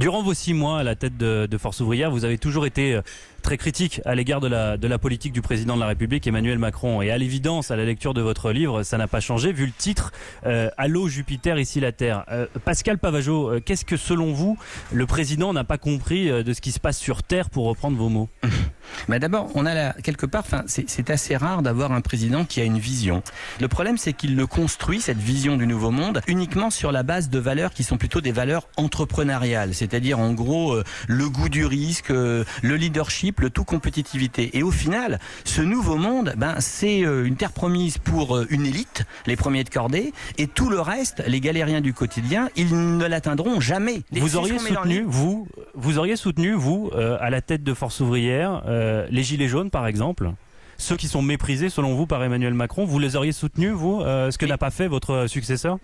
Durant vos 6 mois à la tête de Force ouvrière, vous avez toujours été très critique à l'égard de la politique du président de la République, Emmanuel Macron. Et à l'évidence, à la lecture de votre livre, ça n'a pas changé, vu le titre « Allô Jupiter, ici la Terre ». Pascal Pavageau, qu'est-ce que selon vous, le président n'a pas compris de ce qui se passe sur Terre, pour reprendre vos mots? D'abord, on a là, quelque part, c'est assez rare d'avoir un président qui a une vision. Le problème, c'est qu'il le construit, cette vision du nouveau monde, uniquement sur la base de valeurs qui sont plutôt des valeurs entrepreneuriales, c'est-à-dire en gros le goût du risque, le leadership, le tout compétitivité. Et au final, ce nouveau monde, c'est une terre promise pour une élite, les premiers de cordée, et tout le reste, les galériens du quotidien, ils ne l'atteindront jamais. Vous auriez soutenu, vous, à la tête de Force ouvrière, les Gilets jaunes, par exemple, ceux qui sont méprisés, selon vous, par Emmanuel Macron, vous les auriez soutenus, vous, ce que n'a pas fait votre successeur?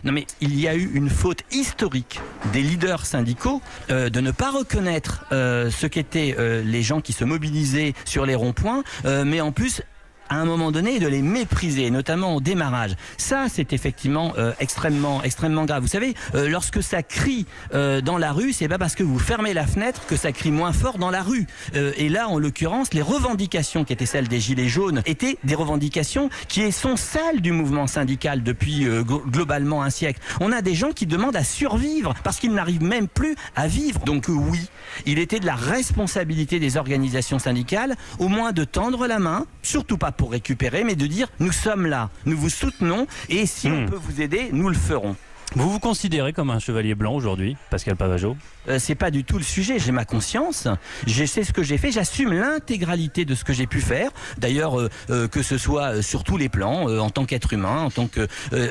Non, mais il y a eu une faute historique des leaders syndicaux de ne pas reconnaître ce qu'étaient les gens qui se mobilisaient sur les ronds-points, mais en plus à un moment donné de les mépriser, notamment au démarrage. Ça, c'est effectivement extrêmement grave. Vous savez, lorsque ça crie dans la rue, c'est pas parce que vous fermez la fenêtre que ça crie moins fort dans la rue. Et là, en l'occurrence, les revendications qui étaient celles des Gilets jaunes étaient des revendications qui sont celles du mouvement syndical depuis globalement un siècle. On a des gens qui demandent à survivre parce qu'ils n'arrivent même plus à vivre. Donc oui, il était de la responsabilité des organisations syndicales, au moins de tendre la main, surtout pas pour récupérer, mais de dire nous sommes là, nous vous soutenons et si on peut vous aider, nous le ferons. Vous vous considérez comme un chevalier blanc aujourd'hui, Pascal Pavageau? C'est pas du tout le sujet, j'ai ma conscience, je sais ce que j'ai fait, j'assume l'intégralité de ce que j'ai pu faire, d'ailleurs que ce soit sur tous les plans, en tant qu'être humain, en tant que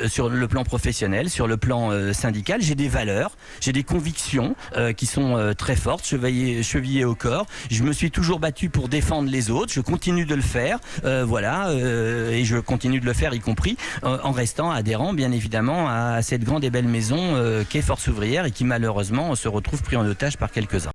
sur le plan professionnel, sur le plan syndical, j'ai des valeurs, j'ai des convictions qui sont très fortes, chevillées au corps, je me suis toujours battu pour défendre les autres, je continue de le faire, et je continue de le faire y compris en restant adhérent bien évidemment à cette grande et belle maison qu'est Force ouvrière et qui malheureusement se retrouve pris en otage par quelques-uns.